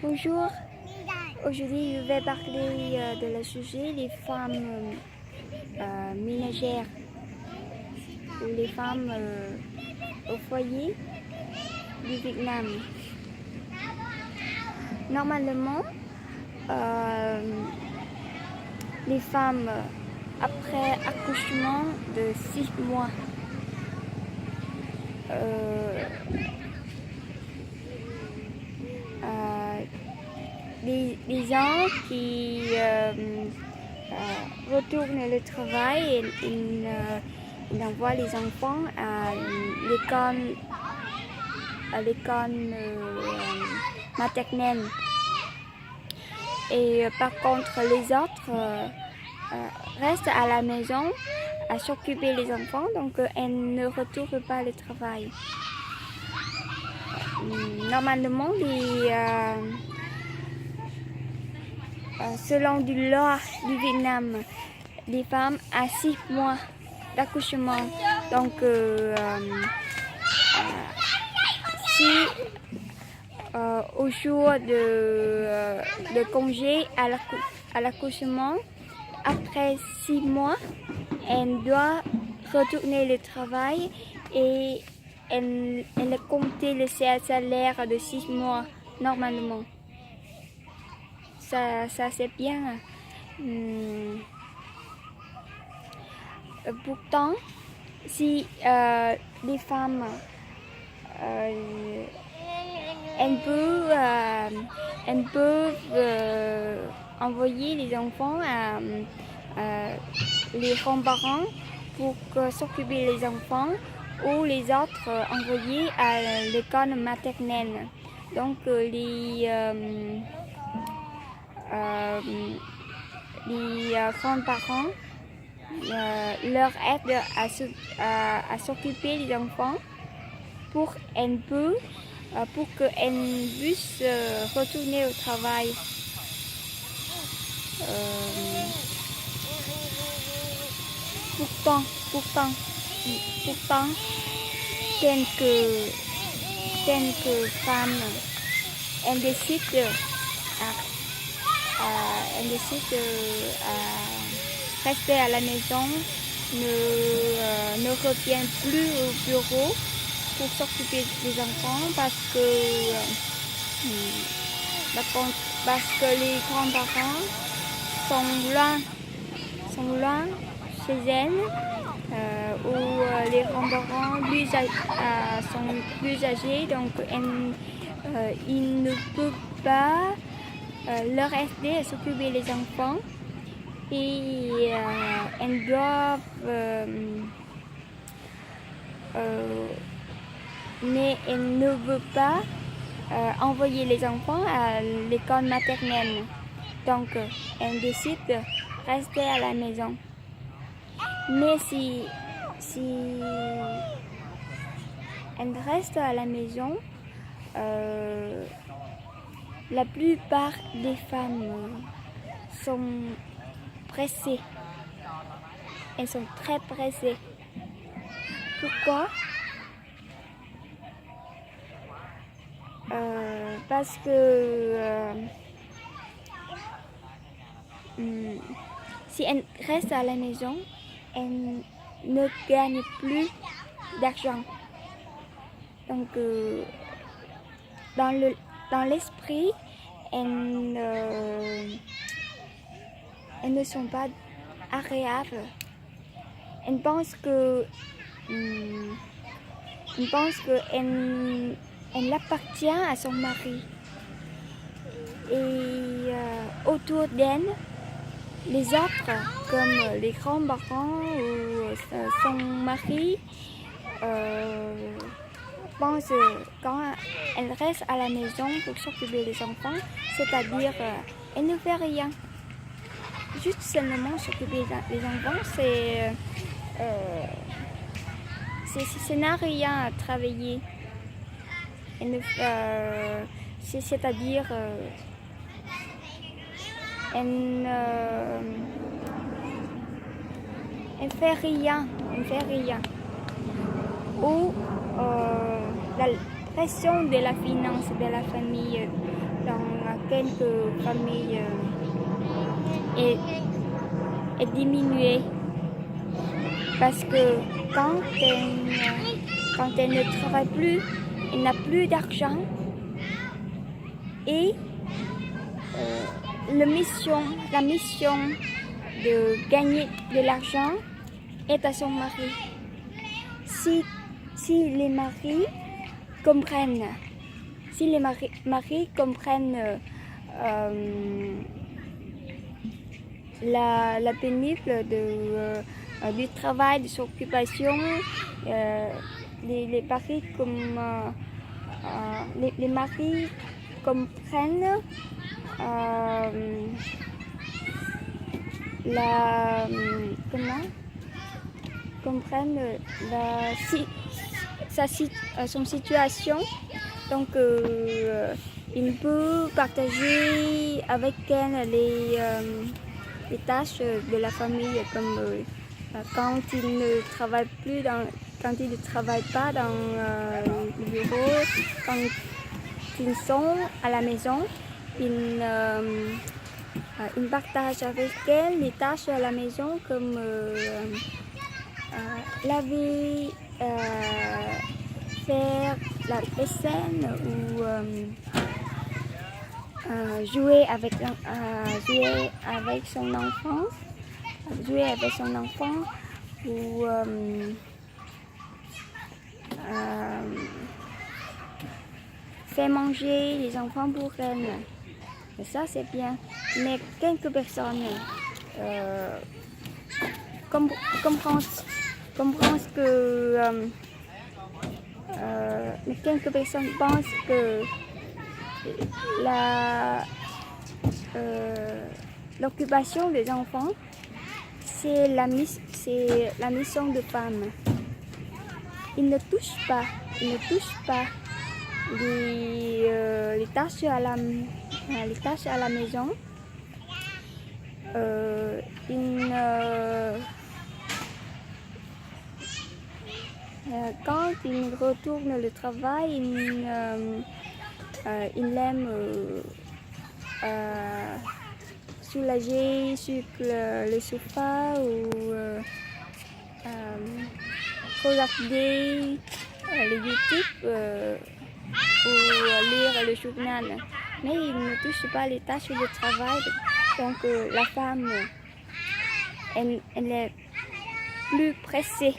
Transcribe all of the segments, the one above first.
Bonjour, aujourd'hui je vais parler de le sujet les femmes ménagères ou les femmes au foyer du Vietnam. Normalement, les femmes après accouchement de 6 mois les gens qui retournent au travail, ils envoient les enfants à l'école maternelle. Et par contre, les autres restent à la maison à s'occuper des enfants, donc elles ne retournent pas au travail. Normalement, selon la loi du Vietnam, les femmes à 6 mois d'accouchement, donc si au jour de congé à l'accouchement, après 6 mois, elle doit retourner au travail et elle compte le salaire de 6 mois normalement. Ça c'est bien. Pourtant, si les femmes elles peuvent envoyer les enfants à les grands-parents pour s'occuper des enfants, ou les autres envoyés à l'école maternelle. Donc les grands-parents leur aident à s'occuper des enfants pour qu'elles puissent retourner au travail. Pourtant, quelques femmes, elles décident à rester à la maison, ne reviennent plus au bureau pour s'occuper des enfants parce que les grands-parents sont loin chez elles, ou les grands-parents sont plus âgés, donc ils ne peuvent pas leur aider à s'occuper des enfants, et elles doivent mais elles ne veulent pas envoyer les enfants à l'école maternelle, donc elles décident de rester à la maison. Mais si elles restent à la maison, la plupart des femmes sont pressées. Elles sont très pressées. Pourquoi? Parce que si elles restent à la maison, elles ne gagnent plus d'argent. Donc dans l'esprit, elles ne sont pas agréables. Elles pensent qu'elle appartient à son mari. Et autour d'elle, les autres, comme les grands-parents ou son mari, pensent quand elle reste à la maison pour s'occuper des enfants, c'est-à-dire elle ne fait rien. Juste seulement s'occuper des enfants, ça n'a rien à travailler. C'est-à-dire elle fait rien. Ou pression de la finance de la famille dans quelques familles est diminuée. Parce que quand elle ne travaille plus, elle n'a plus d'argent et la mission de gagner de l'argent est à son mari. Si les maris comprennent, la pénible du travail, de son occupation, les maris comprennent son situation, donc il peut partager avec elle les tâches de la famille, comme quand il ne travaille pas dans le bureau, quand ils sont à la maison, il partage avec elle les tâches à la maison, comme laver, faire la vaisselle ou jouer avec son enfant, ou faire manger les enfants pour elle. Et ça, c'est bien. Mais quelques personnes comprennent que mais quelques personnes pensent que l'occupation des enfants, c'est la mission de femme. Ils ne touchent pas les tâches à la maison. Quand il retourne le travail, il aime soulager sur le sofa ou regarder le YouTube ou lire le journal. Mais il ne touche pas les tâches de travail. Donc la femme, elle est plus pressée.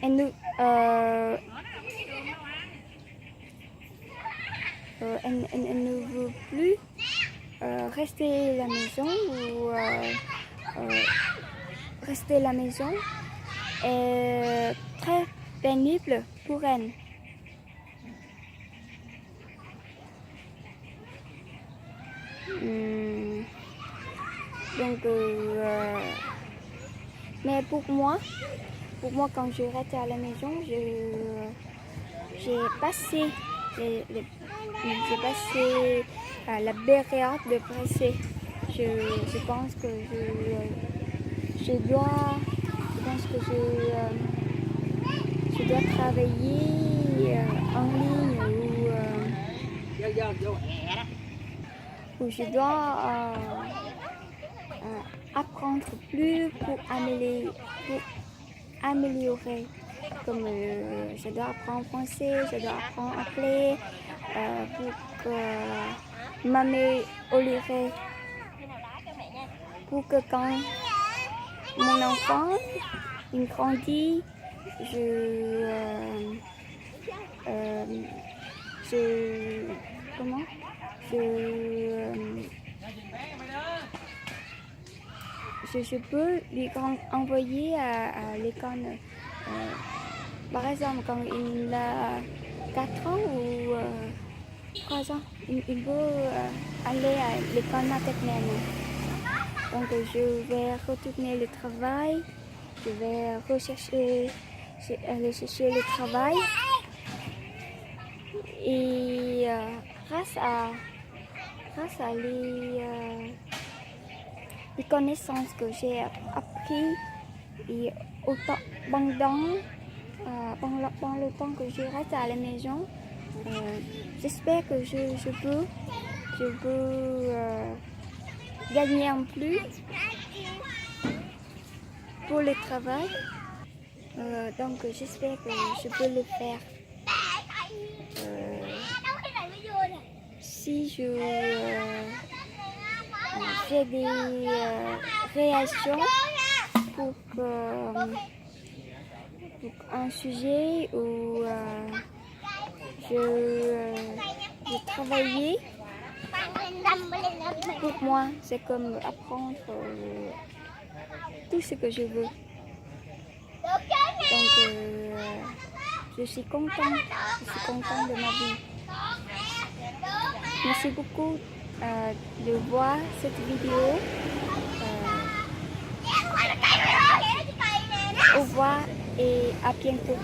Elle ne veut plus rester à la maison ou rester à la maison est très pénible pour elle. Donc, mais pour moi, quand je reste à la maison, j'ai passé la période de pressé. Je pense que je dois travailler en ligne ou je dois apprendre plus pour améliorer. Comme je dois apprendre français, je dois apprendre anglais pour m'améliorer. Pour que quand mon enfant il grandit, je peux lui envoyer à l'école. Par exemple, quand il a 4 ans ou 3 ans, il peut aller à l'école maternelle. Donc je vais retourner le travail, je vais rechercher le travail. Et grâce à les connaissances que j'ai apprises pendant le temps que je reste à la maison, j'espère que je peux gagner en plus pour le travail. Donc j'espère que je peux le faire. Si je fais des réactions pour un sujet où je travaillais, pour moi c'est comme apprendre tout ce que je veux. Donc je suis contente de ma vie. Merci beaucoup de voir cette vidéo. Au revoir et à bientôt.